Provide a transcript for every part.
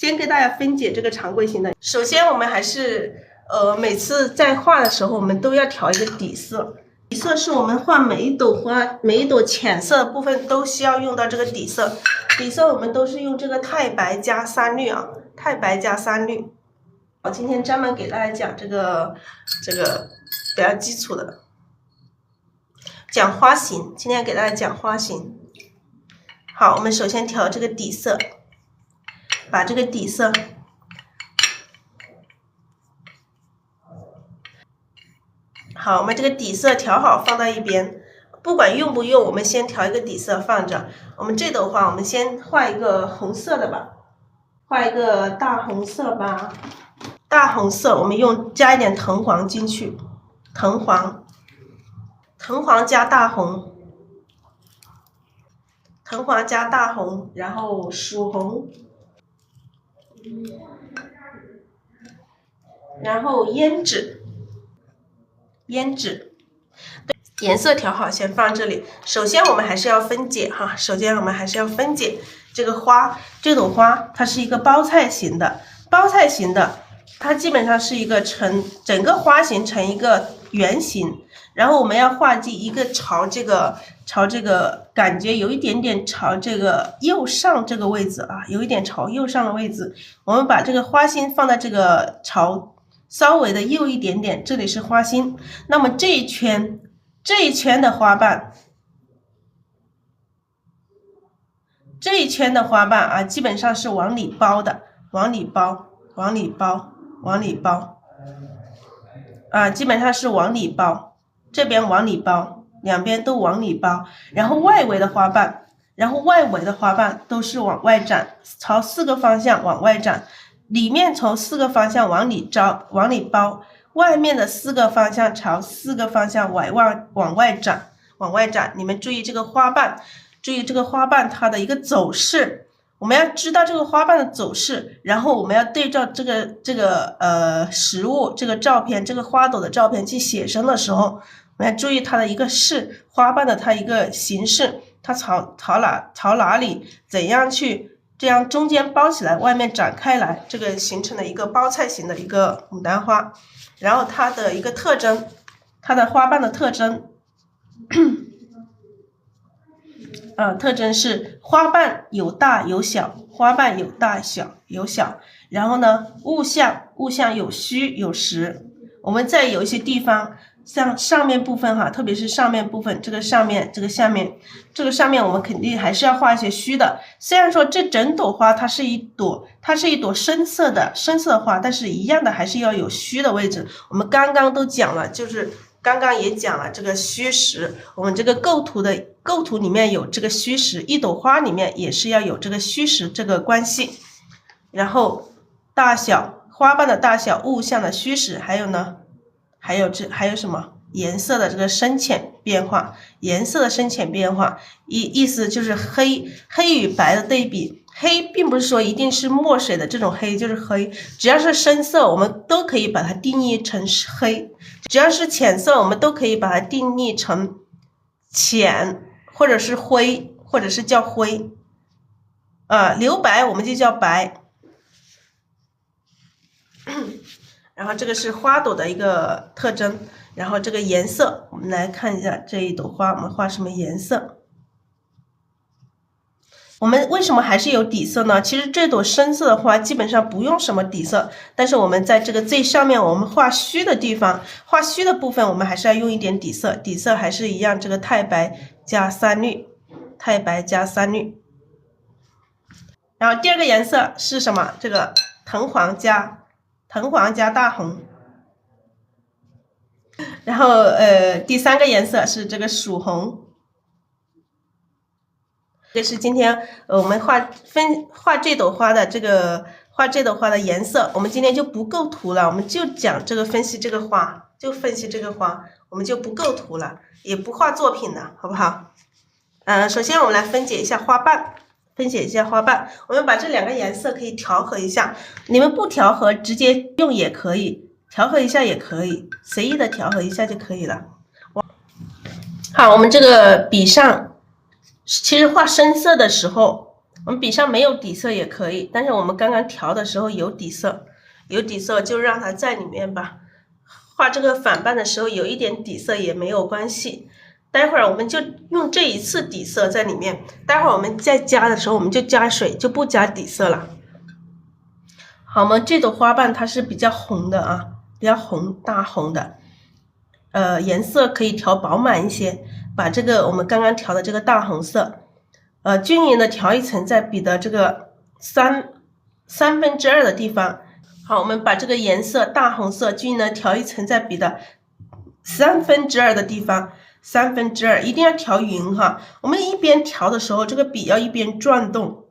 先给大家分解这个常规型的。首先我们还是每次在画的时候，我们都要调一个底色。底色是我们画每一朵花、每一朵浅色的部分都需要用到这个底色。底色我们都是用这个太白加3绿啊，太白加3绿。我今天专门给大家讲这个比较基础的，讲花型。今天给大家讲花型。好，我们首先调这个底色，把这个底色。好，我们这个底色调好放到一边，不管用不用，我们先调一个底色放着。我们这朵花，我们先画一个红色的吧，画一个大红色吧。大红色，我们加一点藤黄进去，藤黄加大红，藤黄加大红，然后曙红，然后胭脂。对，颜色调好先放这里。首先我们还是要分解哈，这个花，这朵花它是一个包菜型的，它基本上是一个整个花型成一个圆形，然后我们要画一个朝这个感觉有一点点朝这个右上这个位置啊，有一点朝右上的位置，我们把这个花心放在这个朝稍微的右一点点，这里是花心。那么这一圈的花瓣，啊，基本上是往里包的，往里包啊，基本上是往里包，这边往里包，两边都往里包，然后外围的花瓣都是往外展，朝4个方向往外展。里面从4个方向往里包，外面的4个方向朝4个方向往外展。你们注意这个花瓣，它的一个走势，我们要知道这个花瓣的走势，然后我们要对照这个实物这个照片，这个花朵的照片去写生的时候，我们要注意它的一个花瓣的它一个形式，它朝哪里，怎样去。这样中间包起来，外面展开来，这个形成了一个包菜型的一个牡丹花。然后它的一个特征，它的花瓣的特征，特征是花瓣有大有小，然后呢，物象有虚有实。我们在有一些地方。像上面部分哈，特别是上面部分，这个上面我们肯定还是要画一些虚的。虽然说这整朵花它是一朵深色的花，但是一样的还是要有虚的位置。我们刚刚都讲了，就是刚刚也讲了这个虚实，我们这个构图里面有这个虚实，一朵花里面也是要有这个虚实这个关系。然后大小，花瓣的大小，物象的虚实，还有呢？还有什么颜色的这个深浅变化，意思就是黑与白的对比。黑并不是说一定是墨水的这种黑就是黑，只要是深色我们都可以把它定义成黑，只要是浅色我们都可以把它定义成浅，或者是灰，或者是叫灰留白我们就叫白。然后这个是花朵的一个特征，然后这个颜色，我们来看一下这一朵花，我们画什么颜色？我们为什么还是有底色呢？其实这朵深色的花基本上不用什么底色，但是我们在这个最上面，我们画虚的地方，画虚的部分，我们还是要用一点底色，底色还是一样，这个太白加3绿，然后第二个颜色是什么？这个藤黄加大红，然后第3个颜色是这个曙红。这是今天我们画这朵花的颜色。我们今天就不构图了，我们就讲这个分析这个花，我们就不构图了，也不画作品了，好不好？首先我们来分解一下花瓣。我们把这2个颜色可以调和一下，你们不调和直接用也可以，调和一下也可以，随意的调和一下就可以了。好，我们这个笔上，其实画深色的时候，我们笔上没有底色也可以，但是我们刚刚调的时候有底色，有底色就让它在里面吧。画这个反瓣的时候有一点底色也没有关系，待会儿我们就用这一次底色在里面，待会儿我们再加的时候我们就加水，就不加底色了。好，我们这朵花瓣它是比较红的啊，比较红，大红的，颜色可以调饱满一些，把这个我们刚刚调的这个大红色，均匀的调一层在笔的这个2/3的地方。好，我们把这个颜色大红色均匀的调一层在笔的2/3的地方，2/3一定要调匀哈。我们一边调的时候，这个笔要一边转动，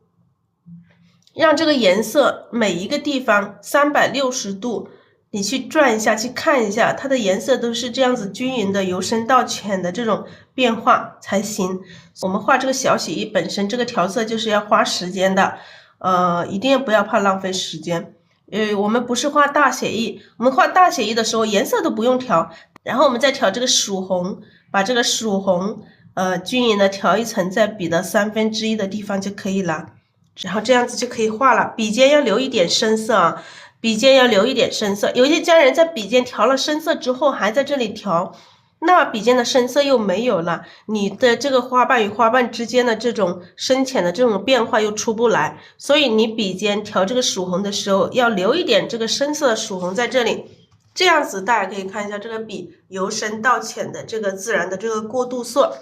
让这个颜色每一个地方360度，你去转一下，去看一下，它的颜色都是这样子均匀的，由深到浅的这种变化才行。我们画这个小写意本身，这个调色就是要花时间的，一定不要怕浪费时间。我们不是画大写意，我们画大写意的时候颜色都不用调，然后我们再调这个曙红，把这个曙红均匀的调一层在笔的1/3的地方就可以了，然后这样子就可以画了。笔尖要留一点深色啊，笔尖要留一点深色。有些家人在笔尖调了深色之后还在这里调，那笔尖的深色又没有了，你的这个花瓣与花瓣之间的这种深浅的这种变化又出不来，所以你笔尖调这个曙红的时候要留一点这个深色的曙红在这里，这样子大家可以看一下这个笔由深到浅的这个自然的这个过渡色。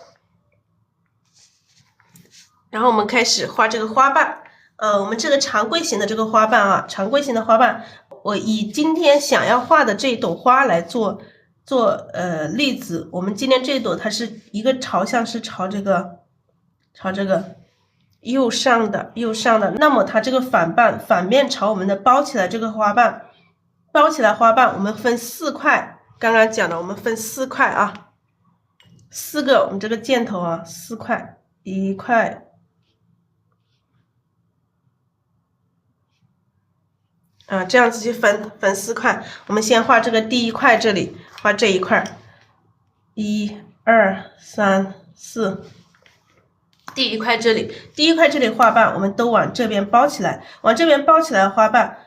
然后我们开始画这个花瓣，我们这个常规型的这个花瓣啊，常规型的花瓣，我以今天想要画的这一朵花来做例子。我们今天这一朵它是一个朝向是朝这个右上的，那么它这个反瓣反面朝我们的包起来这个花瓣，包起来花瓣我们分4块，刚刚讲的我们分4块啊，4个我们这个箭头啊，4块，1块。这样子去分4块。我们先画这个第1块，这里画这一块，1、2、3、4。第1块这里花瓣我们都往这边包起来，往这边包起来花瓣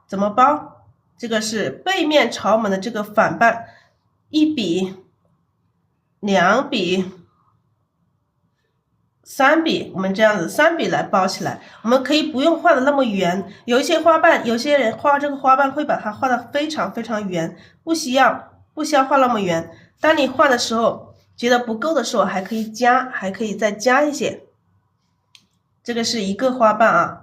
怎么包？这个是背面朝我们的这个反瓣，1笔、2笔、3笔，我们这样子3笔来包起来。我们可以不用画的那么圆，有一些花瓣，有些人画这个花瓣会把它画的非常非常圆，不需要画那么圆。当你画的时候觉得不够的时候还可以再加一些。这个是一个花瓣啊，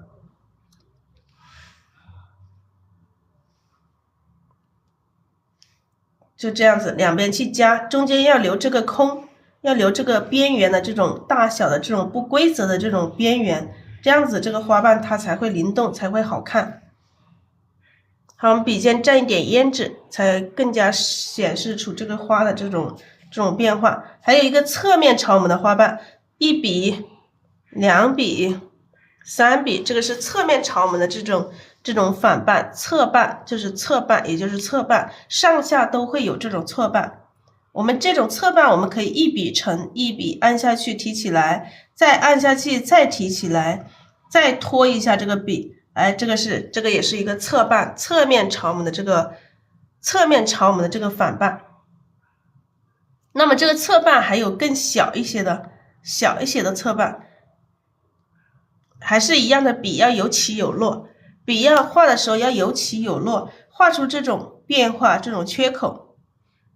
就这样子两边去加，中间要留这个空，要留这个边缘的这种大小的这种不规则的这种边缘，这样子这个花瓣它才会灵动，才会好看。好，我们笔尖蘸一点胭脂，才更加显示出这个花的这种变化。还有一个侧面朝我们的花瓣，1笔、2笔、3笔，这个是侧面朝我们的这种反瓣，侧瓣就是侧瓣，也就是侧瓣，上下都会有这种侧瓣。我们这种侧瓣我们可以1笔乘1笔，按下去提起来，再按下去再提起来，再拖一下这个笔，这个也是一个侧瓣，侧面朝我们的这个反瓣。那么这个侧瓣还有更小一些的侧瓣，还是一样的，笔要有起有落，笔要画的时候要有起有落，画出这种变化，这种缺口，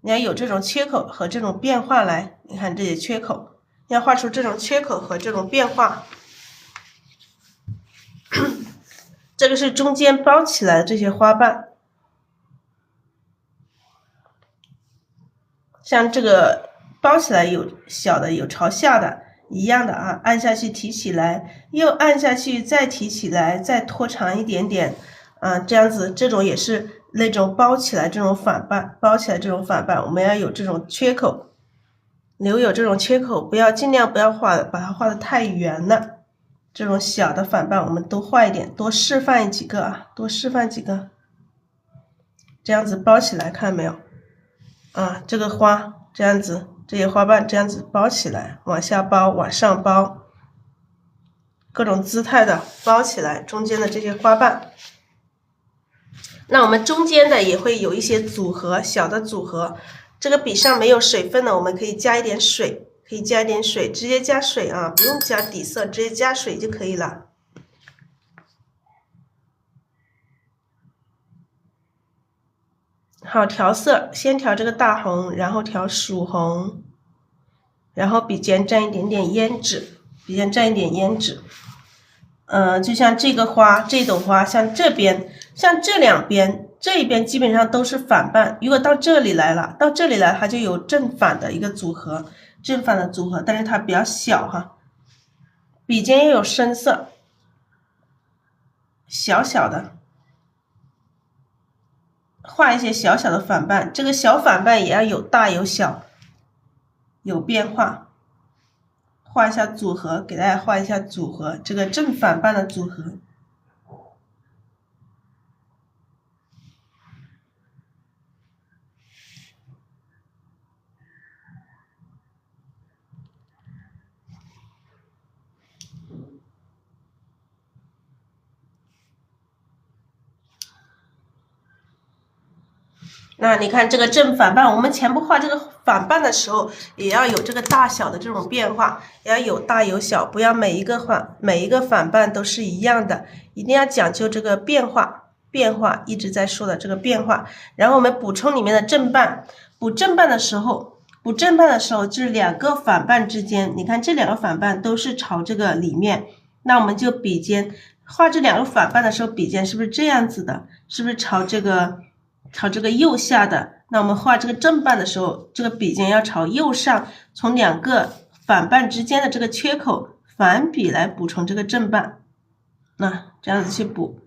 你要有这种缺口和这种变化来。你看这些缺口，要画出这种缺口和这种变化。这个是中间包起来的这些花瓣，像这个包起来有小的有朝下的一样的啊，按下去提起来，又按下去再提起来，再拖长一点点这样子，这种也是那种包起来这种反瓣，我们要有这种缺口，留有这种缺口，尽量不要把它画的太圆了。这种小的反瓣我们多画一点，多示范几个啊，这样子包起来，看到没有这个花这样子，这些花瓣这样子包起来，往下包，往上包，各种姿态的包起来中间的这些花瓣。那我们中间的也会有一些组合，小的组合。这个笔上没有水分的，我们可以加一点水，可以加一点水，直接加水啊，不用加底色，直接加水就可以了。好，调色，先调这个大红，然后调曙红，然后笔尖蘸一点点胭脂，笔尖蘸一点胭脂。就像这个花，这朵花，像这边，像这两边，这一边基本上都是反瓣。如果到这里来了，到这里来，它就有正反的一个组合，正反的组合，但是它比较小哈。笔尖要有深色，小小的，画一些小小的反瓣。这个小反瓣也要有大有小，有变化。画一下组合，给大家画一下组合，这个正反瓣的组合。那你看这个正反瓣，我们前部画这个反瓣的时候，也要有这个大小的这种变化，也要有大有小，不要每一个反瓣都是一样的，一定要讲究这个变化，一直在说的这个变化。然后我们补充里面的正瓣，补正瓣的时候就是两个反瓣之间，你看这两个反瓣都是朝这个里面，那我们就笔尖画这两个反瓣的时候，笔尖是不是这样子的？是不是朝这个右下的？那我们画这个正瓣的时候，这个笔尖要朝右上，从两个反瓣之间的这个缺口反笔来补充这个正瓣。那这样子去补，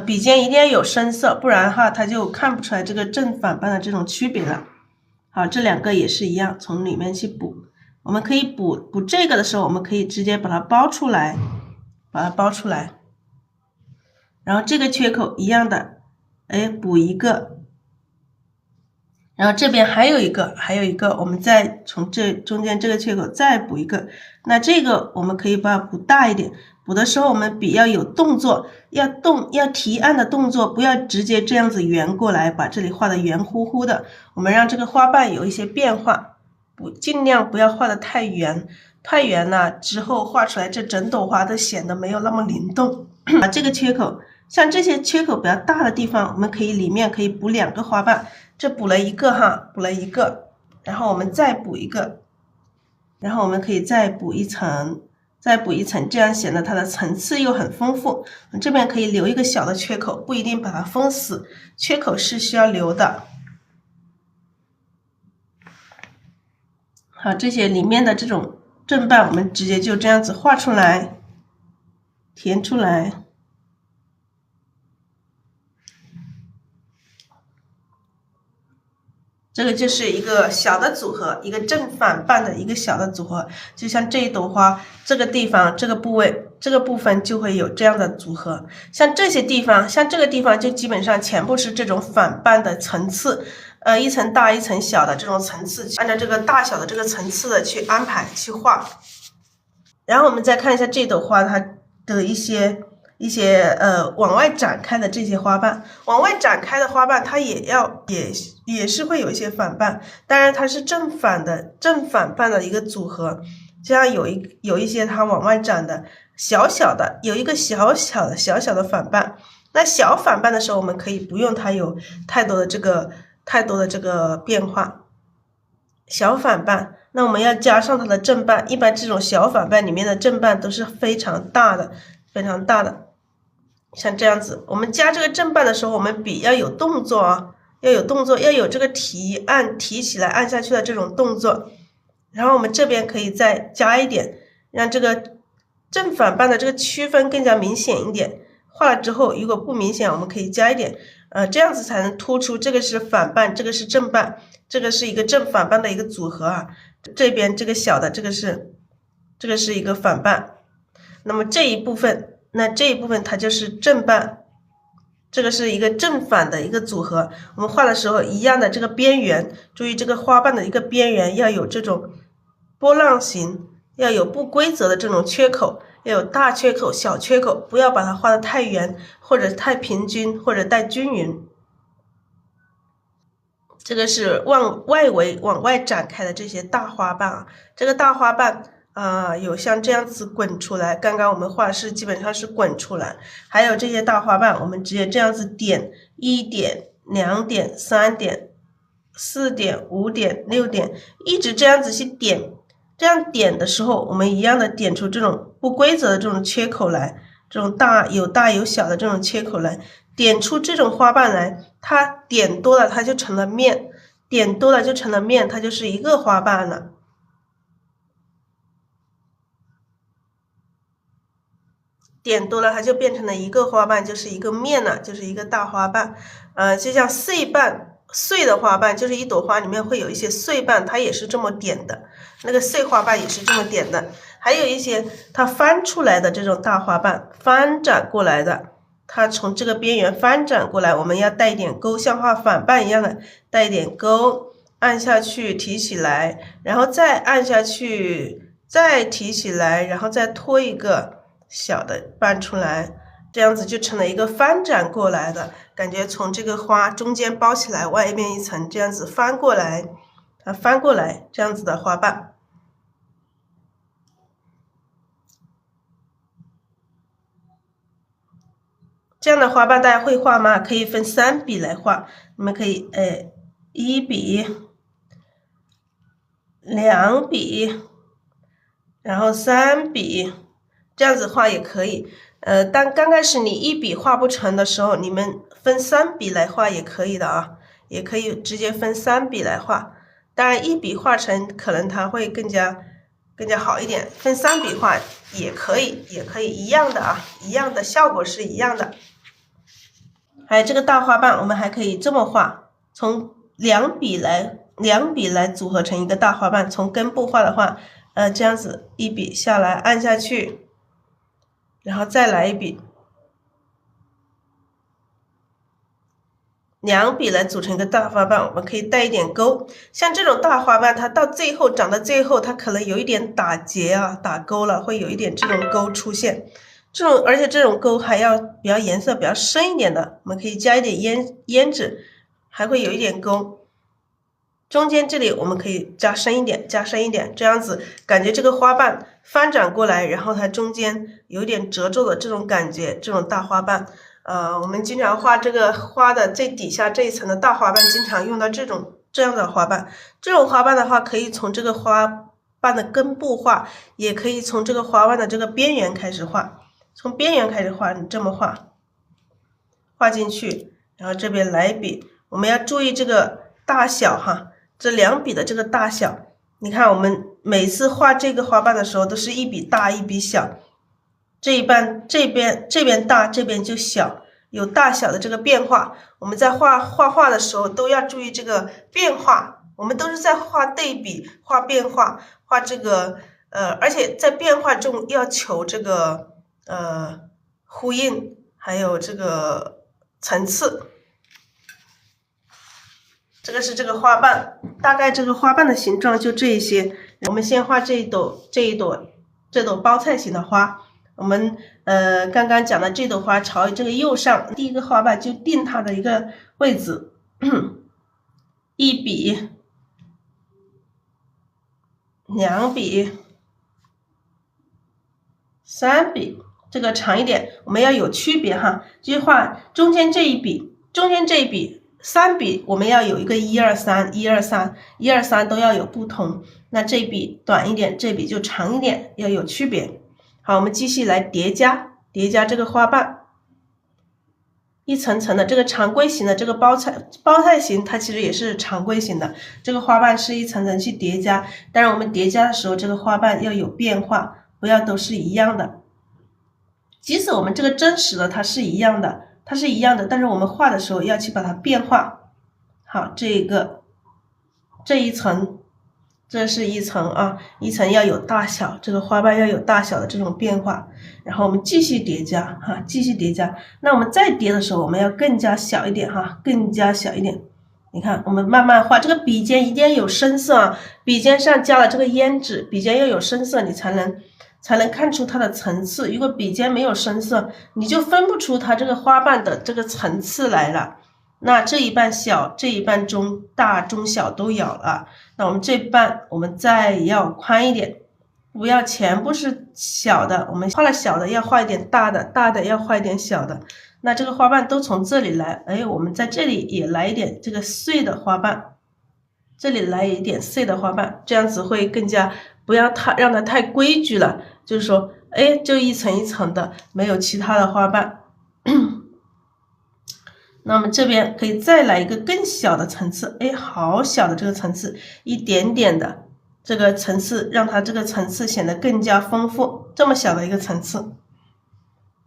笔尖一定要有深色，不然哈它就看不出来这个正反瓣的这种区别了。好，这两个也是一样，从里面去补。我们可以补这个的时候，我们可以直接把它包出来，然后这个缺口一样的，补一个。然后这边还有一个，我们再从这中间这个缺口再补一个。那这个我们可以把它补大一点，补的时候我们笔要有动作，要提按的动作，不要直接这样子圆过来，把这里画的圆乎乎的。我们让这个花瓣有一些变化，尽量不要画的太圆，太圆了之后画出来这整朵花都显得没有那么灵动。把这个缺口，像这些缺口比较大的地方，我们可以里面可以补两个花瓣。这补了一个哈，然后我们再补一个，然后我们可以再补一层，这样显得它的层次又很丰富。这边可以留一个小的缺口，不一定把它封死，缺口是需要留的。好，这些里面的这种正瓣，我们直接就这样子画出来，填出来。这个就是一个小的组合，一个正反瓣的一个小的组合，就像这一朵花，这个地方这个部位这个部分就会有这样的组合。像这些地方，像这个地方就基本上全部是这种反瓣的层次，一层大一层小的这种层次，按照这个大小的这个层次的去安排去画。然后我们再看一下这朵花它的一些往外展开的这些花瓣，往外展开的花瓣它也是会有一些反瓣，当然它是正反瓣的一个组合。这样有一些它往外展的小小的，有一个小小的反瓣。那小反瓣的时候，我们可以不用它有太多的这个变化。小反瓣，那我们要加上它的正瓣，一般这种小反瓣里面的正瓣都是非常大的。像这样子，我们加这个正瓣的时候，我们笔要有动作啊，要有这个提起来按下去的这种动作。然后我们这边可以再加一点，让这个正反瓣的这个区分更加明显一点。画了之后，如果不明显，我们可以加一点，这样子才能突出这个是反瓣，这个是正瓣，这个是一个正反瓣的一个组合啊。这边这个小的，这个是一个反瓣。那么这一部分它就是正瓣，这个是一个正反的一个组合。我们画的时候一样的这个边缘，注意这个花瓣的一个边缘要有这种波浪形，要有不规则的这种缺口，要有大缺口、小缺口，不要把它画得太圆，或者太平均，或者太均匀。这个是往外围往外展开的这些大花瓣啊，这个大花瓣有像这样子滚出来，刚刚我们画是基本上是滚出来，还有这些大花瓣，我们直接这样子点1点、2点、3点、4点、5点、6点，一直这样子去点。这样点的时候，我们一样的点出这种不规则的这种缺口来，这种有大有小的这种缺口来，点出这种花瓣来，它点多了它就成了面，点多了就成了面，它就是一个花瓣了。点多了它就变成了一个花瓣，就是一个面了，就是一个大花瓣。就像碎瓣。碎的花瓣就是一朵花里面会有一些碎瓣，它也是这么点的，那个碎花瓣也是这么点的。还有一些它翻出来的这种大花瓣，翻展过来的，它从这个边缘翻展过来，我们要带一点钩，像画反瓣一样的带一点钩，按下去提起来，然后再按下去，再提起来，然后再拖一个小的瓣出来。这样子就成了一个翻展过来的感觉，从这个花中间包起来，外面一层这样子翻过来，它翻过来这样子的花瓣。这样的花瓣大家会画吗？可以分3笔来画，你们可以1笔、2笔，然后3笔，这样子画也可以。当刚开始你1笔画不成的时候，你们分3笔来画也可以的啊，也可以直接分3笔来画。当然1笔画成可能它会更加好一点，分3笔画也可以一样的啊，一样的效果是一样的。还有这个大花瓣，我们还可以这么画，从2笔来组合成一个大花瓣。从根部画的话，这样子1笔下来按下去。然后再来1笔，2笔来组成一个大花瓣，我们可以带一点钩。像这种大花瓣，它到最后长到最后，它可能有一点打结啊、打勾了，会有一点这种勾出现。而且这种勾还要比较颜色比较深一点的，我们可以加一点胭脂，还会有一点勾。中间这里我们可以加深一点，这样子感觉这个花瓣翻展过来，然后它中间有点褶皱的这种感觉，这种大花瓣。我们经常画这个花的最底下这一层的大花瓣，经常用到这样的花瓣。这种花瓣的话，可以从这个花瓣的根部画，也可以从这个花瓣的这个边缘开始画。从边缘开始画，你这么画进去，然后这边来1笔，我们要注意这个大小哈。这2笔的这个大小，你看我们每次画这个花瓣的时候都是1笔大1笔小，这边大，这边就小，有大小的这个变化。我们在画画的时候都要注意这个变化，我们都是在画对比、画变化、画这个而且在变化中要求这个呼应，还有这个层次。这个是这个花瓣，大概这个花瓣的形状就这一些。我们先画这朵包菜型的花。我们刚刚讲的这朵花朝这个右上，第一个花瓣就定它的一个位置，1笔、2笔、3笔，这个长一点，我们要有区别哈。就画中间这一笔，3笔我们要有一个1、2、3、1、2、3、1、2、3都要有不同。那这笔短一点，这笔就长一点，要有区别。好，我们继续来叠加这个花瓣，一层层的。这个常规型的这个包菜型，它其实也是常规型的。这个花瓣是一层层去叠加，当然我们叠加的时候，这个花瓣要有变化，不要都是一样的。即使我们这个真实的它是一样的，但是我们画的时候要去把它变化。好，这一层，这是一层啊，一层要有大小，这个花瓣要有大小的这种变化。然后我们继续叠加哈，继续叠加。那我们再叠的时候，我们要更加小一点哈，更加小一点。你看，我们慢慢画，这个笔尖一定要有深色啊，笔尖上加了这个胭脂，笔尖要有深色，你才能才能看出它的层次。如果笔尖没有深色，你就分不出它这个花瓣的这个层次来了。那这一半小，这一半中，大中小都有了。那我们这半我们再要宽一点，不要全部是小的，我们画了小的要画一点大的，大的要画一点小的。那这个花瓣都从这里来，哎，我们在这里也来一点这个碎的花瓣，这里来一点碎的花瓣，这样子会更加不要让它太规矩了，就是说，哎，就一层一层的，没有其他的花瓣。那么这边可以再来一个更小的层次，哎，好小的这个层次，一点点的这个层次，让它这个层次显得更加丰富，这么小的一个层次。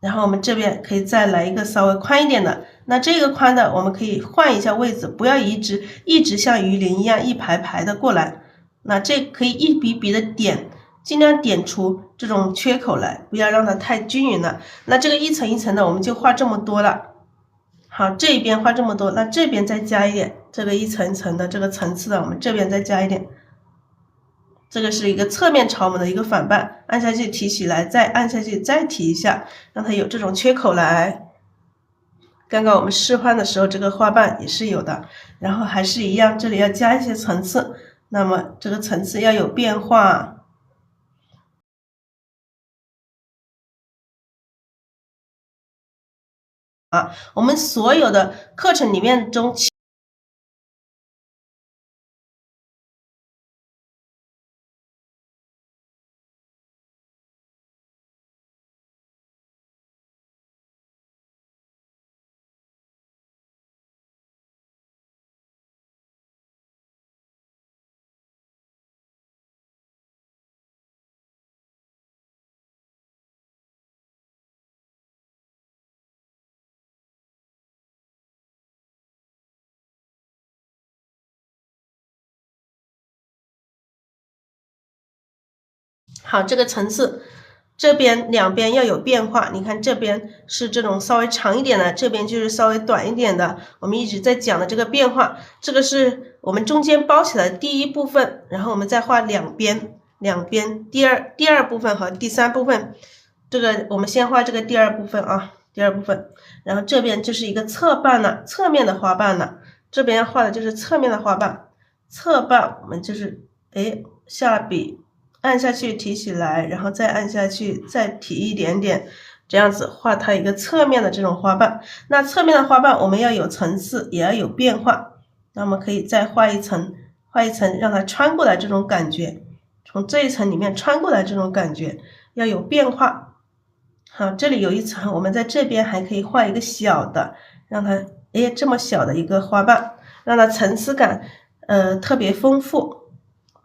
然后我们这边可以再来一个稍微宽一点的，那这个宽的我们可以换一下位置，不要一直像鱼鳞一样一排排的过来，那这可以一笔笔的点，尽量点出这种缺口来，不要让它太均匀了。那这个一层一层的我们就画这么多了。好，这边画这么多，那这边再加一点，这个一层一层的这个层次的，我们这边再加一点。这个是一个侧面朝我们的一个反瓣，按下去提起来，再按下去再提一下，让它有这种缺口来。刚刚我们示范的时候，这个花瓣也是有的，然后还是一样，这里要加一些层次，那么这个层次要有变化。我们所有的课程里面中。好，这个层次这边两边要有变化，你看这边是这种稍微长一点的，这边就是稍微短一点的，我们一直在讲的这个变化，这个是我们中间包起来的第一部分，然后我们再画两边第二部分和第三部分，这个我们先画这个第二部分啊，第二部分，然后这边就是一个侧瓣了，侧面的花瓣了，这边要画的就是侧面的花瓣，侧瓣我们就是下笔按下去提起来，然后再按下去再提一点点，这样子画它一个侧面的这种花瓣。那侧面的花瓣我们要有层次，也要有变化，那么可以再画一层让它穿过来这种感觉，从这一层里面穿过来这种感觉要有变化。好，这里有一层，我们在这边还可以画一个小的，让它这么小的一个花瓣，让它层次感特别丰富。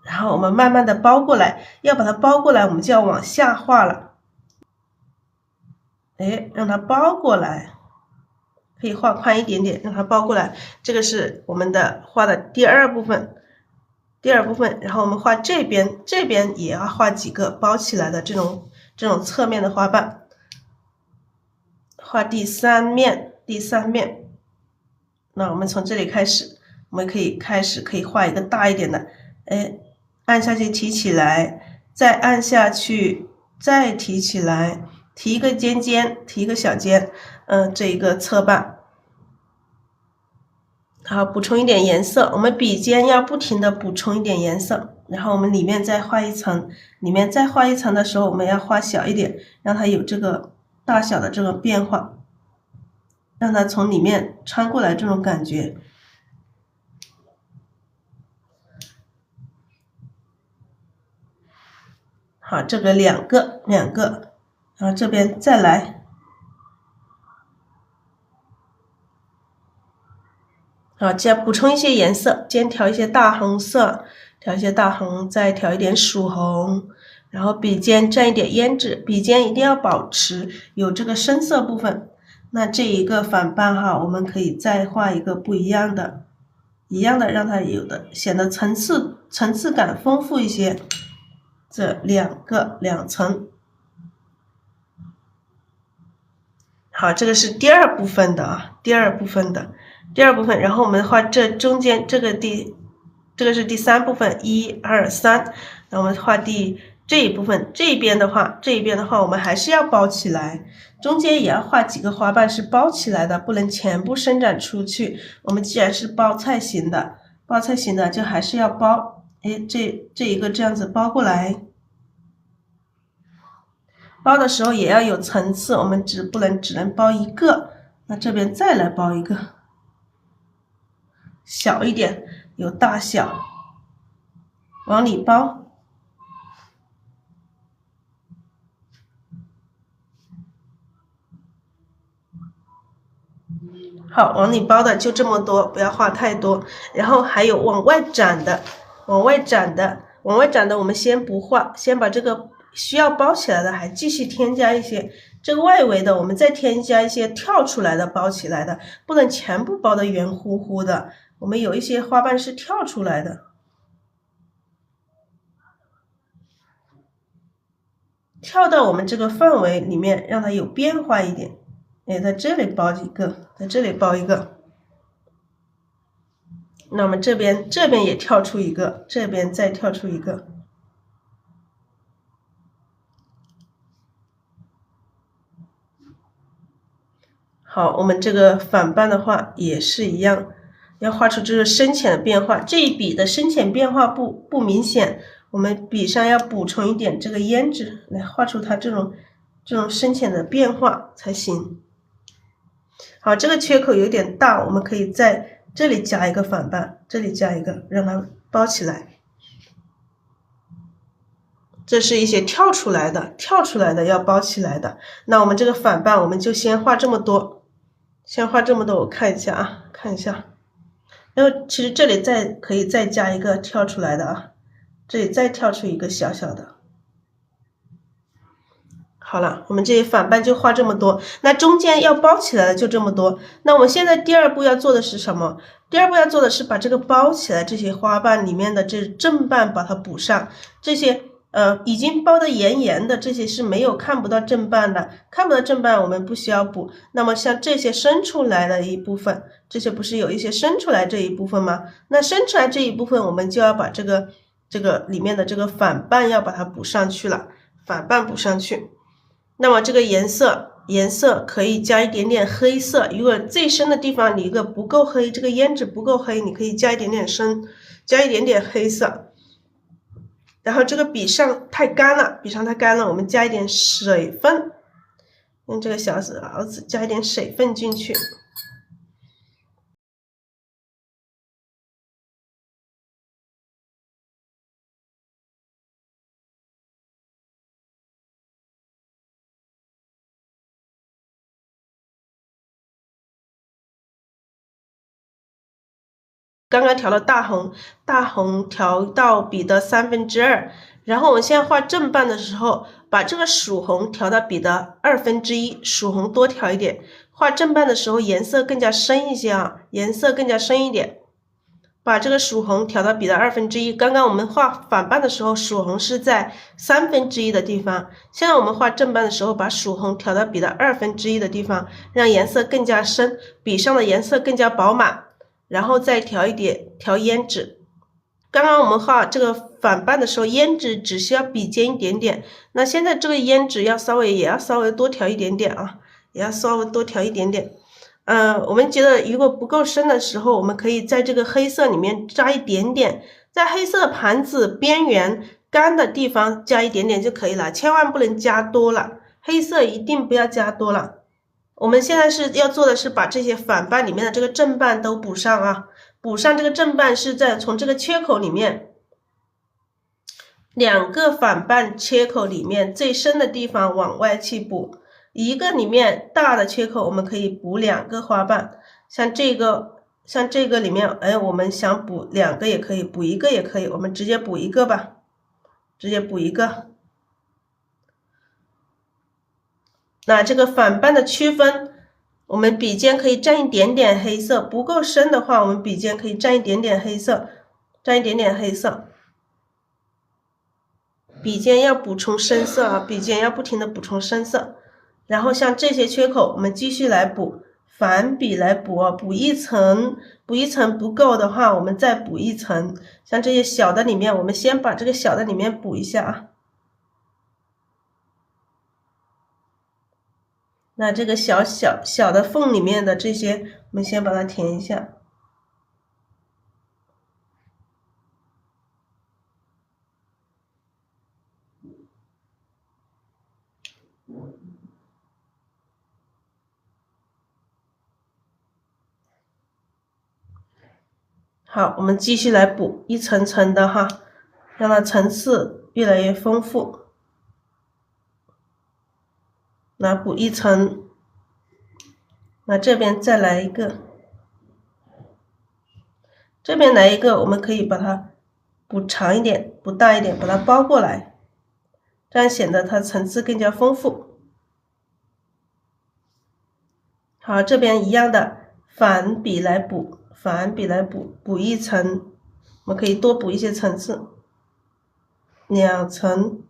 然后我们慢慢的包过来，要把它包过来，我们就要往下画了。让它包过来，可以画宽一点点，让它包过来。这个是我们的画的第二部分，然后我们画这边也要画几个包起来的这种侧面的花瓣。画第三面，那我们从这里开始，我们可以画一个大一点的，按下去提起来，再按下去再提起来，提一个尖尖，提一个小尖，这一个侧瓣。好，补充一点颜色，我们笔尖要不停的补充一点颜色，然后我们里面再画一层，的时候我们要画小一点，让它有这个大小的这种变化，让它从里面穿过来这种感觉。好，这个两个，然后这边再来。好，这样补充一些颜色，先调一些大红色，再调一点曙红，然后笔尖蘸一点胭脂，笔尖一定要保持有这个深色部分。那这一个反瓣哈，我们可以再画一个不一样的，让它有的显得层次感丰富一些。这两层。好，这个是第二部分的啊，第二部分，然后我们画这中间这个是第三部分，1、2、3，那我们画第这一部分，这边的话我们还是要包起来，中间也要画几个花瓣是包起来的，不能全部伸展出去。我们既然是包菜型的，就还是要包，哎，这一个这样子包过来，包的时候也要有层次，我们只能包一个，那这边再来包一个，小一点，有大小，往里包。好，往里包的就这么多，不要画太多。然后还有往外展的，往外展的我们先不画，先把这个需要包起来的还继续添加一些，这个外围的我们再添加一些跳出来的包起来的，不能全部包的圆乎乎的，我们有一些花瓣是跳出来的，跳到我们这个范围里面，让它有变化一点。哎，在这里包一个，在这里包一个。那么这边也跳出一个，这边再跳出一个。好，我们这个反瓣的话也是一样，要画出这个深浅的变化。这一笔的深浅变化不明显，我们笔上要补充一点这个胭脂，来画出它这种深浅的变化才行。好，这个缺口有点大，我们可以在这里加一个反瓣，这里加一个，让它包起来。这是一些跳出来的要包起来的。那我们这个反瓣，我们就先画这么多，我看一下啊，然后其实这里可以再加一个跳出来的啊，这里再跳出一个小小的。好了，我们这些反瓣就画这么多，那中间要包起来的就这么多。那我们现在第二步要做的是什么？第二步要做的是把这个包起来这些花瓣里面的这正瓣把它补上，这些已经包得严严的，这些是看不到正瓣的，看不到正瓣我们不需要补。那么像这些伸出来的一部分，这些不是有一些伸出来这一部分吗？那伸出来这一部分我们就要把这个里面的这个反瓣要把它补上去了，反瓣补上去。那么这个颜色可以加一点点黑色，如果最深的地方你一个不够黑，这个胭脂不够黑，你可以加一点点深，加一点点黑色。然后这个笔上太干了，我们加一点水分，用这个小勺子加一点水分进去。刚刚调了大红调到笔的2/3，然后我们现在画正瓣的时候，把这个曙红调到笔的1/2，曙红多调一点。画正瓣的时候颜色更加深一些啊，把这个曙红调到笔的1/2。刚刚我们画反瓣的时候，曙红是在1/3的地方，现在我们画正瓣的时候，把曙红调到笔的1/2的地方，让颜色更加深，笔上的颜色更加饱满。然后再调胭脂。刚刚我们画这个反瓣的时候，胭脂只需要笔尖一点点，那现在这个胭脂也要稍微多调一点点啊，我们觉得如果不够深的时候，我们可以在这个黑色里面加一点点，在黑色盘子边缘干的地方加一点点就可以了，千万不能加多了，黑色一定不要加多了。我们现在是要做的是把这些反瓣里面的这个正瓣都补上啊，补上这个正瓣是从这个缺口里面2个反瓣缺口里面最深的地方往外去补，一个里面大的缺口我们可以补2个花瓣，像这个里面，我们想补2个也可以，补1个也可以，我们直接补1个吧，那这个反瓣的区分，我们笔尖可以蘸一点点黑色，不够深的话，我们笔尖可以蘸一点点黑色，笔尖要补充深色啊，笔尖要不停的补充深色。然后像这些缺口，我们继续来补，反笔来补啊，补一层不够的话，我们再补一层。像这些小的里面，我们先把这个小的里面补一下啊。那这个小的缝里面的这些，我们先把它填一下。好，我们继续来补，一层层的哈，让它层次越来越丰富。那补一层，那这边再来一个，这边来一个，我们可以把它补长一点，补大一点，把它包过来，这样显得它层次更加丰富。好，这边一样的，反比来补，反比来补，补一层，我们可以多补一些层次，2层。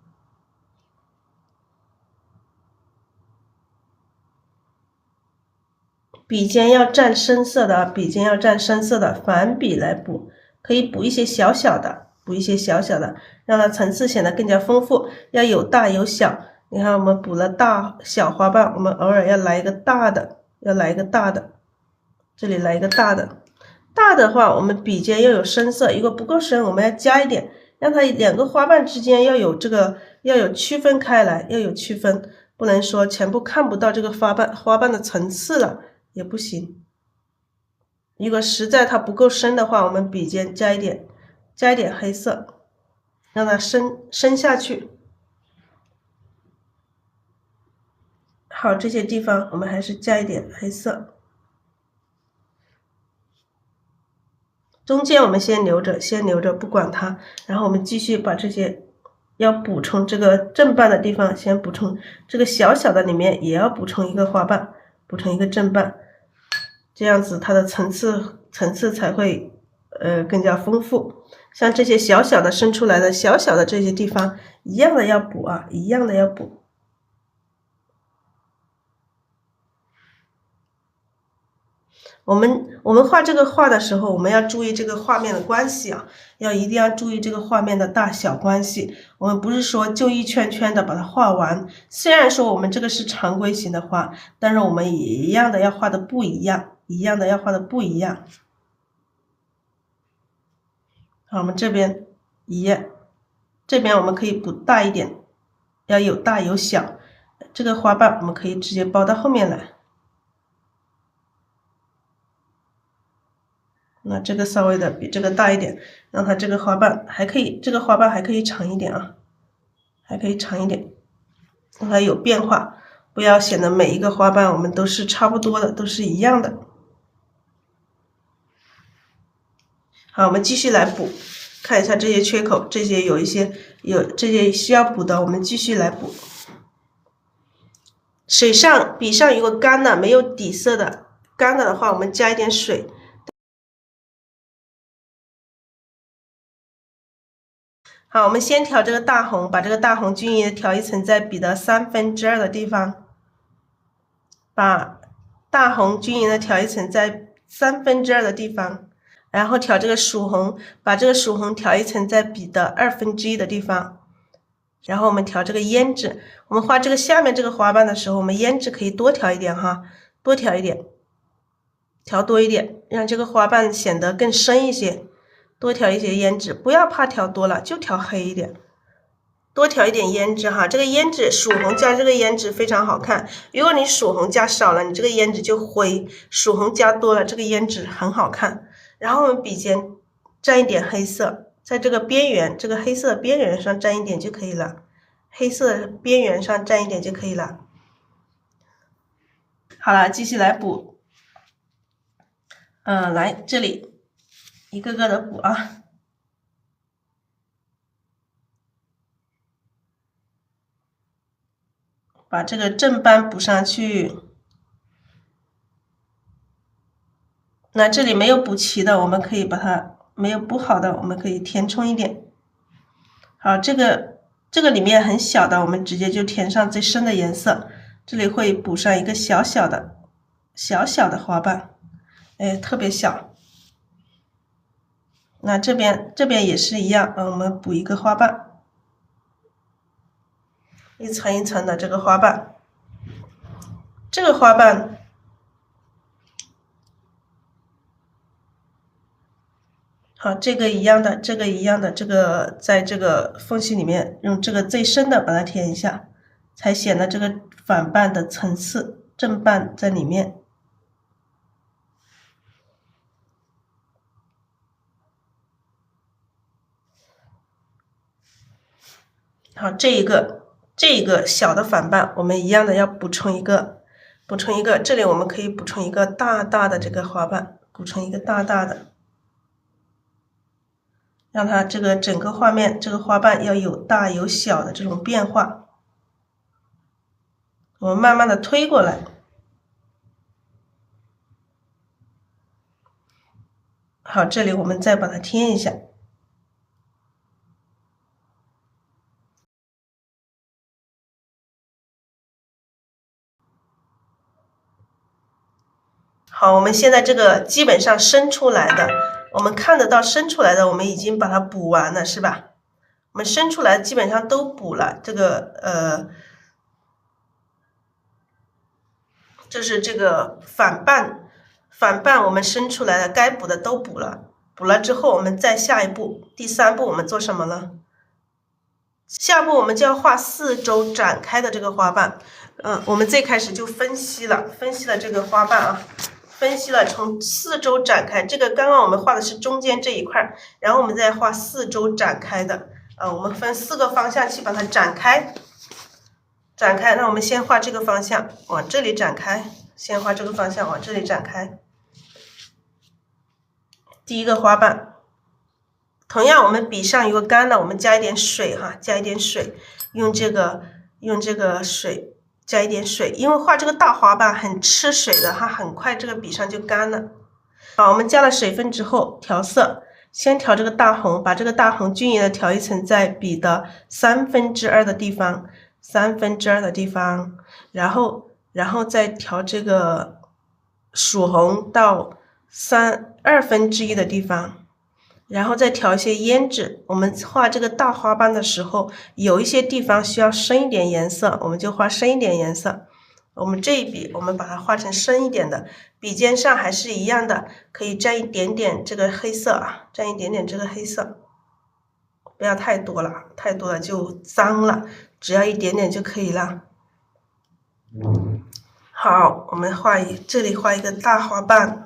笔尖要蘸深色的，笔尖要蘸深色的，反笔来补，可以补一些小小的，补一些小小的，让它层次显得更加丰富。要有大有小，你看我们补了大小花瓣，我们偶尔要来一个大的，要来一个大的，这里来一个大的。大的话，我们笔尖要有深色，如果不够深，我们要加一点，让它2个花瓣之间要有区分开来，要有区分，不能说全部看不到这个花瓣的层次了。也不行，如果实在它不够深的话，我们笔尖加一点黑色，让它深下去。好，这些地方我们还是加一点黑色，中间我们先留着不管它，然后我们继续把这些要补充这个正瓣的地方先补充，这个小小的里面也要补充一个花瓣，补充一个正瓣。这样子它的层次才会更加丰富。像这些小小的伸出来的小小的这些地方，一样的要补啊，一样的要补。我们画这个画的时候，我们要注意这个画面的关系啊，一定要注意这个画面的大小关系。我们不是说就一圈圈的把它画完，虽然说我们这个是常规型的画，但是我们也一样的要画的不一样，要画的不一样。好，我们这边一样，这边我们可以补大一点，要有大有小。这个花瓣我们可以直接包到后面来。那这个稍微的比这个大一点，让它这个花瓣还可以，这个花瓣还可以长一点啊，还可以长一点，让它有变化，不要显得每一个花瓣我们都是差不多的，都是一样的。好，我们继续来补，看一下这些缺口，这些这些需要补的，我们继续来补。笔上如果干了没有底色的，干了的话，我们加一点水。好，我们先调这个大红，把这个大红均匀的调一层在笔的2/3的地方，把大红均匀的调一层在2/3的地方，然后调这个曙红，把这个曙红调一层在笔的1/2的地方，然后我们调这个胭脂，我们画这个下面这个花瓣的时候，我们胭脂可以多调一点哈，多调一点，调多一点，让这个花瓣显得更深一些。多调一些胭脂，不要怕调多了，就调黑一点，多调一点胭脂哈。这个胭脂曙红加这个胭脂非常好看，如果你曙红加少了，你这个胭脂就灰；曙红加多了，这个胭脂很好看。然后我们笔尖蘸一点黑色，在这个边缘，这个黑色边缘上蘸一点就可以了，黑色边缘上蘸一点就可以了。好了，继续来补。来这里。一个个的补啊，把这个正斑补上去。那这里没有补齐的，我们可以把它没有补好的，我们可以填充一点。好，这个里面很小的，我们直接就填上最深的颜色。这里会补上一个小小的花瓣，特别小。那这边也是一样，我们补一个花瓣，一层一层的这个花瓣。这个花瓣，好，这个一样的，这个一样的，这个在这个缝隙里面用这个最深的把它填一下，才显得这个反瓣的层次，正瓣在里面。好，这一个小的反瓣，我们一样的要补充一个，这里我们可以补充一个大大的这个花瓣，补充一个大大的，让它这个整个画面这个花瓣要有大有小的这种变化。我们慢慢的推过来。好，这里我们再把它贴一下。好，我们现在这个基本上伸出来的，我们看得到伸出来的，我们已经把它补完了，是吧？我们伸出来基本上都补了，这个就是这个反瓣我们伸出来的该补的都补了，补了之后我们再下一步，第3步我们做什么呢？下步我们就要画4周展开的这个花瓣。我们最开始就分析了这个花瓣啊。分析了从4周展开，这个刚刚我们画的是中间这一块，然后我们再画4周展开的，我们分4个方向去把它展开。那我们先画这个方向，往这里展开，先画这个方向往这里展开。第一个花瓣，同样我们笔上有个干的，我们加一点水哈，加一点水，用这个水。加一点水，因为画这个大花瓣很吃水的，它很快这个笔上就干了。好，我们加了水分之后调色，先调这个大红，把这个大红均匀的调一层在笔的2/3的地方，2/3的地方，然后再调这个曙红到2/3的地方。然后再调一些胭脂，我们画这个大花瓣的时候，有一些地方需要深一点颜色，我们就画深一点颜色。我们这一笔，我们把它画成深一点的，笔尖上还是一样的，可以沾一点点这个黑色啊，沾一点点这个黑色，不要太多了，太多了就脏了，只要一点点就可以了。好，我们这里画一个大花瓣。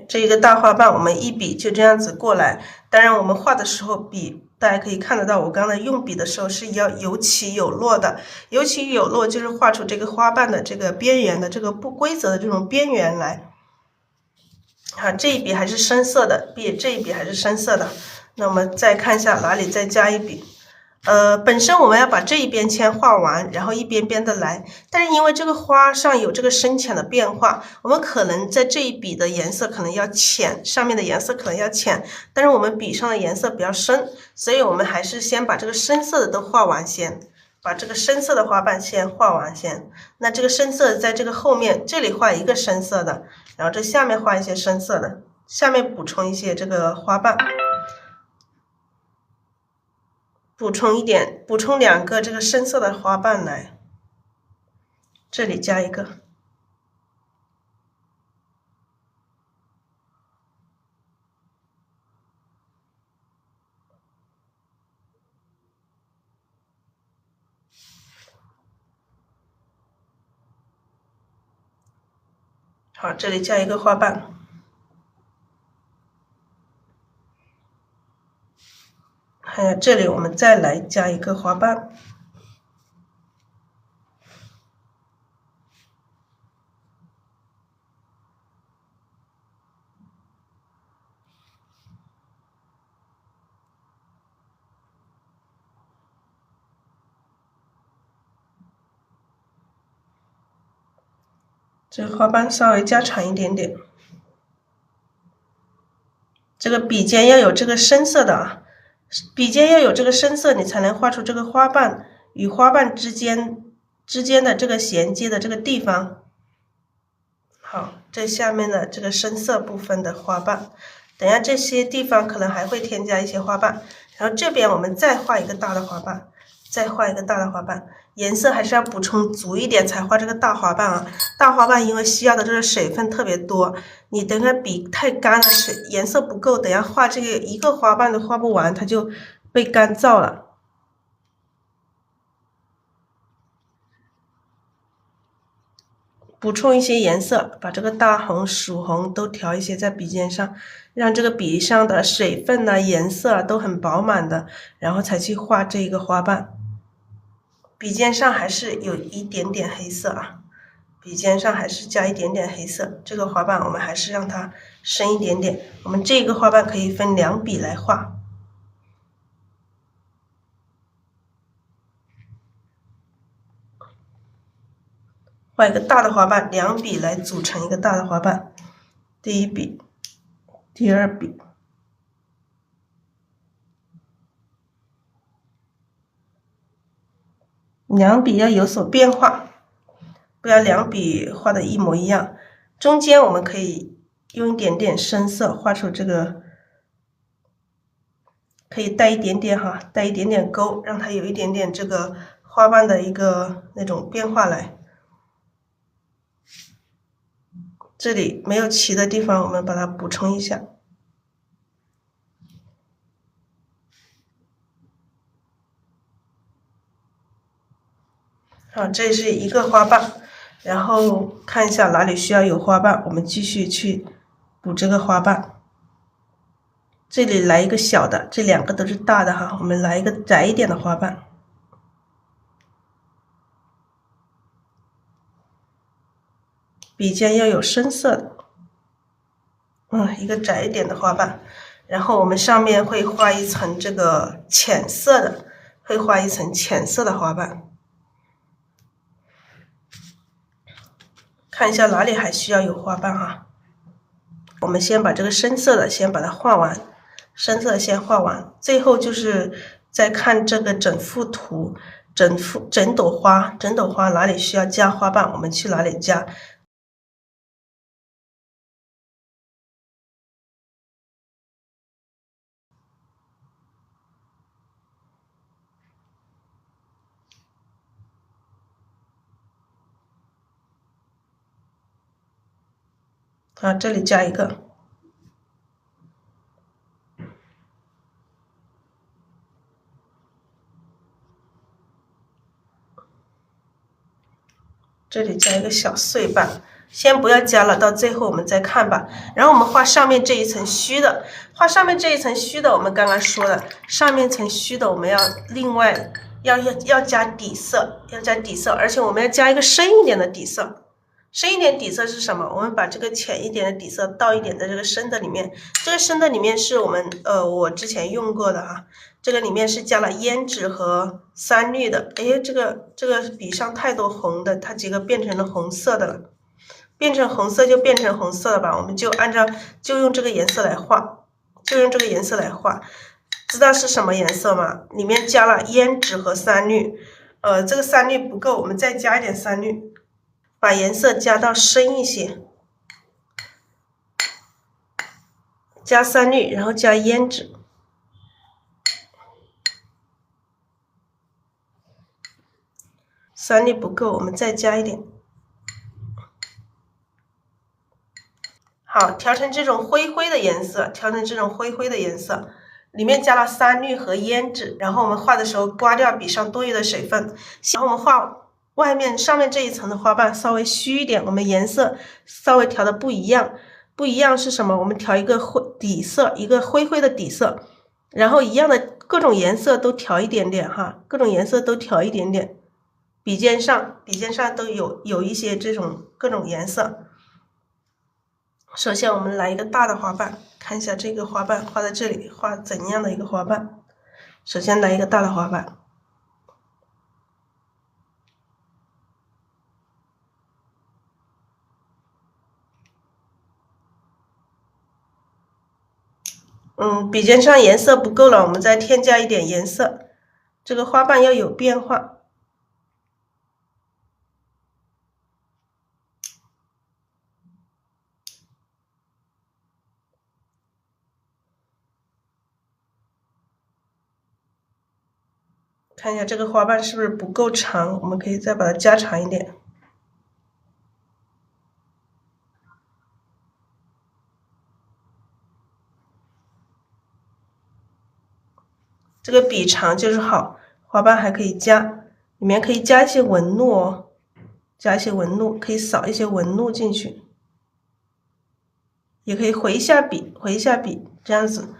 这一个大花瓣我们一笔就这样子过来，当然我们画的时候笔大家可以看得到，我刚才用笔的时候是要有起有落的，有起有落就是画出这个花瓣的这个边缘的这个不规则的这种边缘来。好，这一笔还是深色的，这一笔还是深色的，那我们再看一下哪里再加一笔。本身我们要把这一边先画完，然后一边边的来。但是因为这个花上有这个深浅的变化，我们可能在这一笔的颜色可能要浅，上面的颜色可能要浅，但是我们笔上的颜色比较深，所以我们还是先把这个深色的都画完先，把这个深色的花瓣先画完先。那这个深色在这个后面这里画一个深色的，然后这下面画一些深色的，下面补充一些这个花瓣。补充2个这个深色的花瓣来，这里加一个。好，这里加一个花瓣。还有这里我们再来加一个花瓣。这个花瓣稍微加长一点点。这个笔尖要有这个深色的啊，笔尖要有这个深色，你才能画出这个花瓣与花瓣之间的这个衔接的这个地方。好，这下面的这个深色部分的花瓣，等下这些地方可能还会添加一些花瓣，然后这边我们再画一个大的花瓣，再画一个大的花瓣，颜色还是要补充足一点才画这个大花瓣啊。大花瓣因为需要的这个水分特别多，你等下笔太干了，水颜色不够，等下画这个一个花瓣都画不完，它就被干燥了。补充一些颜色，把这个大红、曙红都调一些在笔尖上，让这个笔上的水分呢、颜色都很饱满的，然后才去画这一个花瓣。笔尖上还是有一点点黑色啊，笔尖上还是加一点点黑色。这个花瓣我们还是让它深一点点。我们这个花瓣可以分2笔来画。画一个大的花瓣，2笔来组成一个大的花瓣。第一笔，第二笔，两笔要有所变化，不要2笔画的一模一样。中间我们可以用一点点深色画出这个，可以带一点点哈，带一点点勾，让它有一点点这个花瓣的一个那种变化来。这里没有齐的地方，我们把它补充一下。好，这是一个花瓣，然后看一下哪里需要有花瓣，我们继续去补这个花瓣。这里来一个小的，这2个都是大的哈，我们来一个窄一点的花瓣。笔尖要有深色的，一个窄一点的花瓣，然后我们上面会画一层这个浅色的，会画一层浅色的花瓣。看一下哪里还需要有花瓣哈，我们先把这个深色的先把它画完，深色先画完，最后就是再看这个整幅图，整朵花哪里需要加花瓣，我们去哪里加。啊，这里加一个，这里加一个小碎瓣，先不要加了，到最后我们再看吧。然后我们画上面这一层虚的，画上面这一层虚的，我们刚刚说了，上面层虚的我们要另外要加底色，要加底色，而且我们要加一个深一点的底色。深一点底色是什么？我们把这个浅一点的底色倒一点在这个深的里面，这个深的里面是我们我之前用过的哈，这个里面是加了胭脂和3绿的。哎，这个笔上太多红的，它几个变成了红色的了，变成红色就变成红色了吧，我们就用这个颜色来画，就用这个颜色来画。知道是什么颜色吗？里面加了胭脂和3绿，这个3绿不够，我们再加一点3绿。把颜色加到深一些，加3绿，然后加胭脂。3绿不够，我们再加一点。好，调成这种灰灰的颜色，调成这种灰灰的颜色，里面加了3绿和胭脂，然后我们画的时候刮掉笔上多余的水分，然后我们画外面上面这一层的花瓣稍微虚一点，我们颜色稍微调的不一样。不一样是什么？我们调一个底色，一个灰灰的底色，然后一样的各种颜色都调一点点哈，各种颜色都调一点点。笔尖上都有一些这种各种颜色。首先我们来一个大的花瓣，看一下这个花瓣画在这里，画怎样的一个花瓣。首先来一个大的花瓣。笔尖上颜色不够了，我们再添加一点颜色，这个花瓣要有变化。看一下这个花瓣是不是不够长，我们可以再把它加长一点。这个笔长就是好，花瓣还可以加，里面可以加一些纹路哦，加一些纹路，可以扫一些纹路进去，也可以回一下笔，回一下笔，这样子，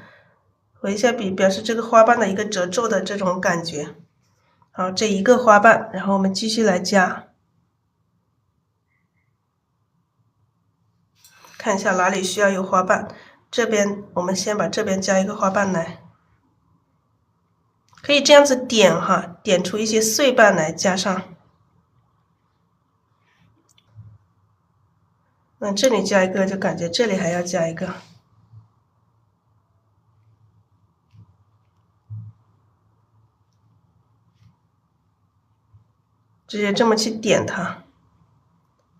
回一下笔表示这个花瓣的一个褶皱的这种感觉。好，这一个花瓣，然后我们继续来加，看一下哪里需要有花瓣，这边我们先把这边加一个花瓣来。可以这样子点哈，点出一些碎瓣来加上。那这里加一个，就感觉这里还要加一个。直接这么去点它，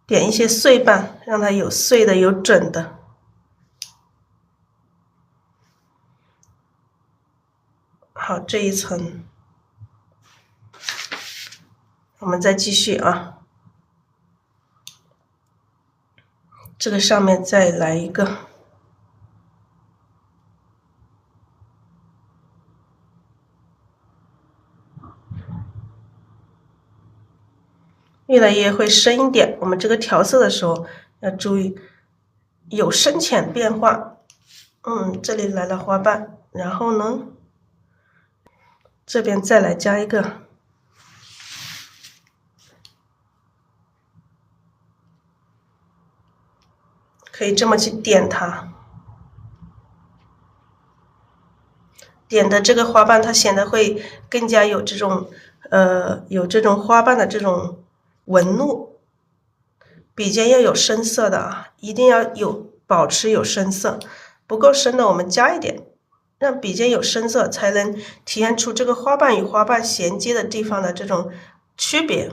点一些碎瓣，让它有碎的，有整的。好，这一层，我们再继续啊。这个上面再来一个，越来越会深一点。我们这个调色的时候要注意有深浅变化。这里来了花瓣，然后呢，这边再来加一个。可以这么去点它，点的这个花瓣它显得会更加有这种有这种花瓣的这种纹路。笔尖要有深色的啊，一定要保持有深色，不够深的我们加一点，让笔尖有深色，才能体现出这个花瓣与花瓣衔接的地方的这种区别。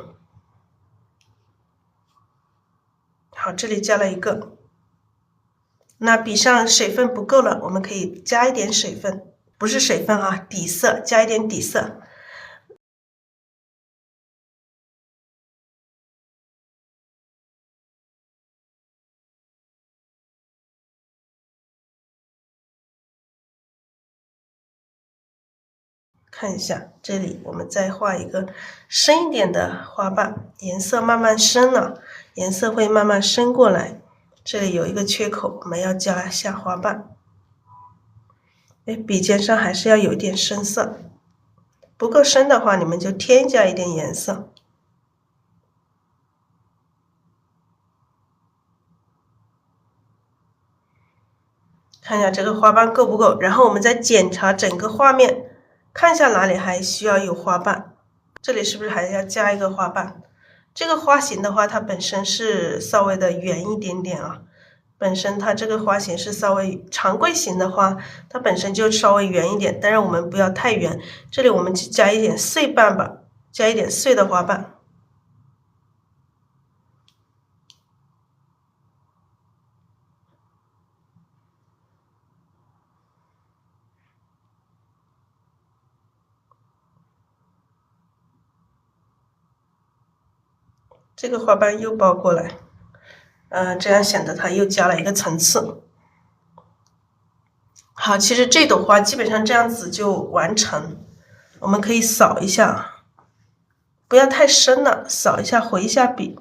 好，这里加了一个。那笔上水分不够了，我们可以加一点水分，不是水分啊，底色，加一点底色。看一下这里，我们再画一个深一点的花瓣，颜色慢慢深了，颜色会慢慢深过来。这里有一个缺口，我们要加下花瓣。笔尖上还是要有一点深色，不够深的话，你们就添加一点颜色。看一下这个花瓣够不够，然后我们再检查整个画面，看一下哪里还需要有花瓣。这里是不是还要加一个花瓣？这个花型的话，它本身是稍微的圆一点点啊。本身它这个花型是稍微常规型的话，它本身就稍微圆一点，但是我们不要太圆。这里我们就加一点碎瓣吧，加一点碎的花瓣。这个花瓣又包过来，这样显得它又加了一个层次。好，其实这朵花基本上这样子就完成。我们可以扫一下，不要太深了，扫一下，回一下笔，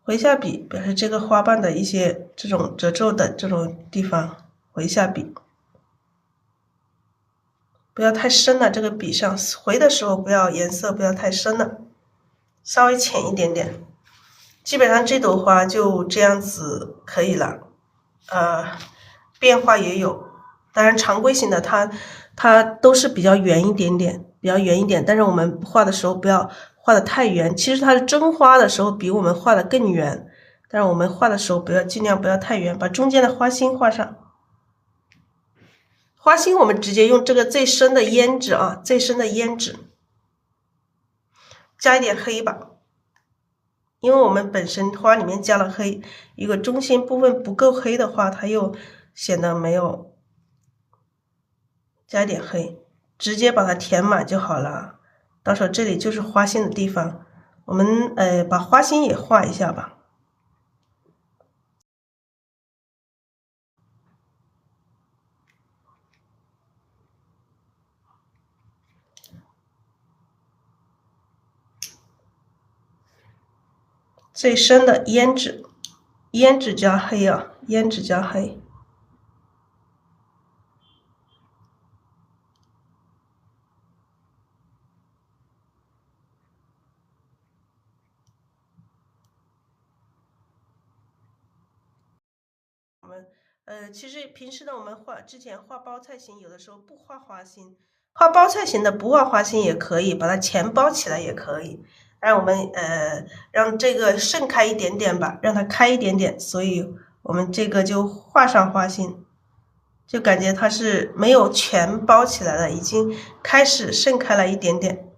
回一下笔，表示这个花瓣的一些这种褶皱的这种地方，回一下笔，不要太深了。这个笔上回的时候不要颜色不要太深了，稍微浅一点点。基本上这朵花就这样子可以了，变化也有，当然常规型的它都是比较圆一点点，比较圆一点，但是我们画的时候不要画的太圆。其实它是真花的时候比我们画的更圆，但是我们画的时候尽量不要太圆，把中间的花心画上。花心我们直接用这个最深的胭脂啊，最深的胭脂，加一点黑吧。因为我们本身花里面加了黑，如果中心部分不够黑的话，它又显得没有，加一点黑。直接把它填满就好了。到时候这里就是花心的地方，我们把花心也画一下吧。最深的胭脂，胭脂加黑啊，胭脂加黑。我们其实平时呢，我们之前画包菜形，有的时候不画花心，画包菜形的不画花心也可以，把它前包起来也可以。让我们让这个盛开一点点吧，让它开一点点，所以我们这个就画上花心，就感觉它是没有全包起来了，已经开始盛开了一点点。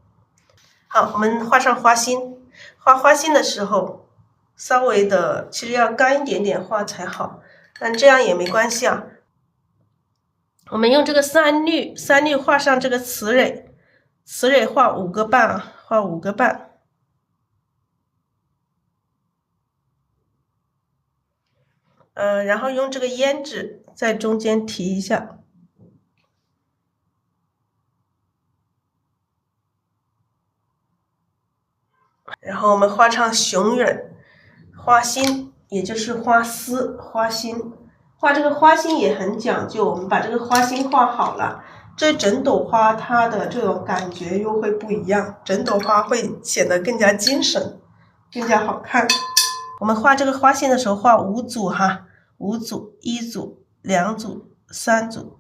好，我们画上花心，画花心的时候稍微的其实要干一点点画才好，但这样也没关系啊。我们用这个三绿画上这个雌蕊，雌蕊画5个瓣啊，画5个瓣。然后用这个胭脂在中间提一下，然后我们画上雄蕊，花心也就是花丝，花心。画这个花心也很讲究，我们把这个花心画好了，这整朵花它的这种感觉又会不一样，整朵花会显得更加精神，更加好看。我们画这个花心的时候画5组哈，5组，1组，2组，3组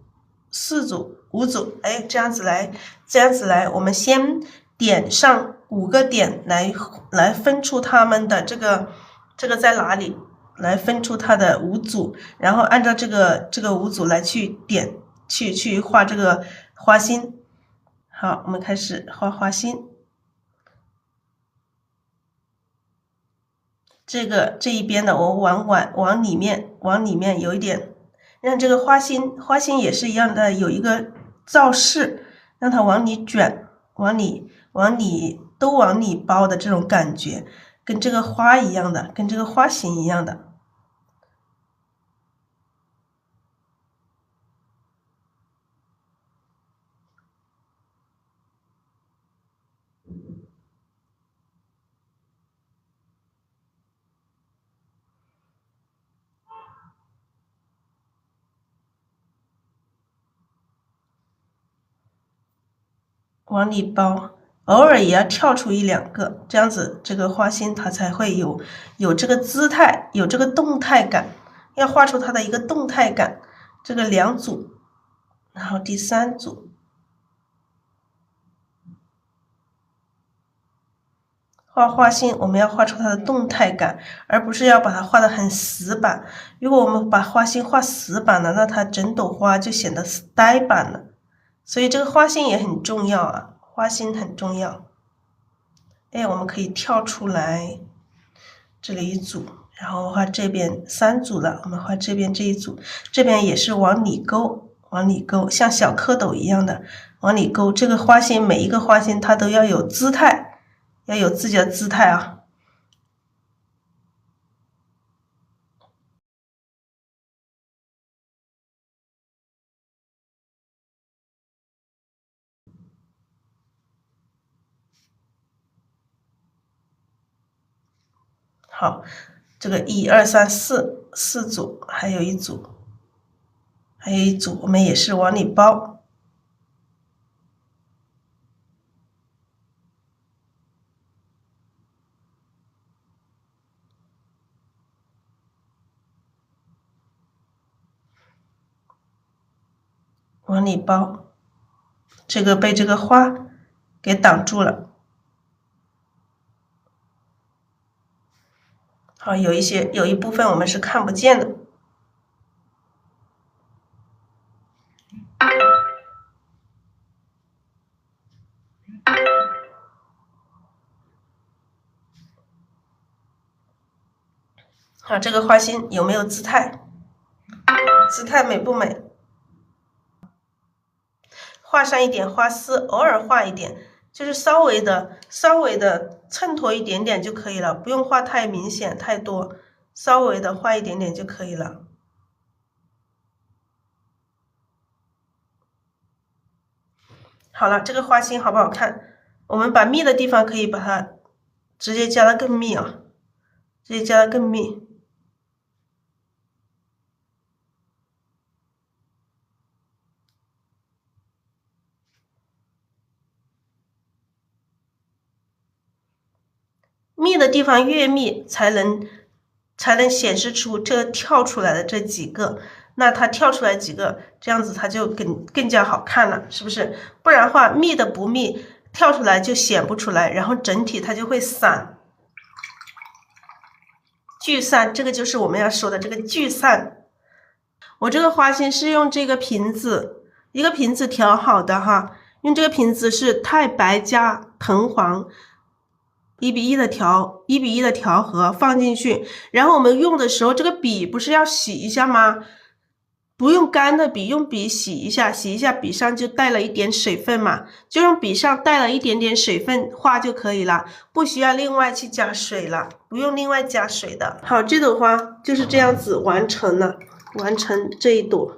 ，4组，5组，哎，这样子来，我们先点上5个点来分出它们的这个在哪里，来分出它的5组，然后按照这个5组来去点去画这个花心。好，我们开始画花心。这一边的我往里面有一点，让这个花心也是一样的，有一个造势，让它往里卷，往里都往里包的这种感觉，跟这个花一样的，跟这个花型一样的。往里包，偶尔也要跳出1、2个，这样子这个花心它才会有这个姿态，有这个动态感，要画出它的一个动态感。这个2组，然后第3组，画花心我们要画出它的动态感，而不是要把它画得很死板。如果我们把花心画死板了，那它整朵花就显得呆板了。所以这个花心也很重要啊，花心很重要。哎，我们可以跳出来，这里1组，然后画这边3组了，我们画这边这一组，这边也是往里勾，像小蝌蚪一样的往里勾。这个花心每一个花心它都要有姿态，要有自己的姿态啊。好，这个1、2、3、4组，还有一组，我们也是往里包。往里包，这个被这个花给挡住了。好，有一部分我们是看不见的。好，这个花心有没有姿态？姿态美不美？画上一点花丝，偶尔画一点，就是稍微的衬托一点点就可以了，不用画太明显太多，稍微的画一点点就可以了。好了，这个花心好不好看？我们把密的地方可以把它直接加得更密啊，直接加得更密。密的地方越密，才能显示出这跳出来的这几个。那它跳出来几个，这样子它就更加好看了，是不是？不然的话，密的不密，跳出来就显不出来，然后整体它就会散。聚散，这个就是我们要说的这个聚散。我这个花心是用这个瓶子，一个瓶子调好的哈，用这个瓶子是太白加藤黄。1:1的调和放进去，然后我们用的时候，这个笔不是要洗一下吗？不用干的笔，用笔洗一下，洗一下笔上就带了一点水分嘛，就用笔上带了一点点水分画就可以了，不需要另外去加水了，不用另外加水的。好，这朵花就是这样子完成了，完成这一朵。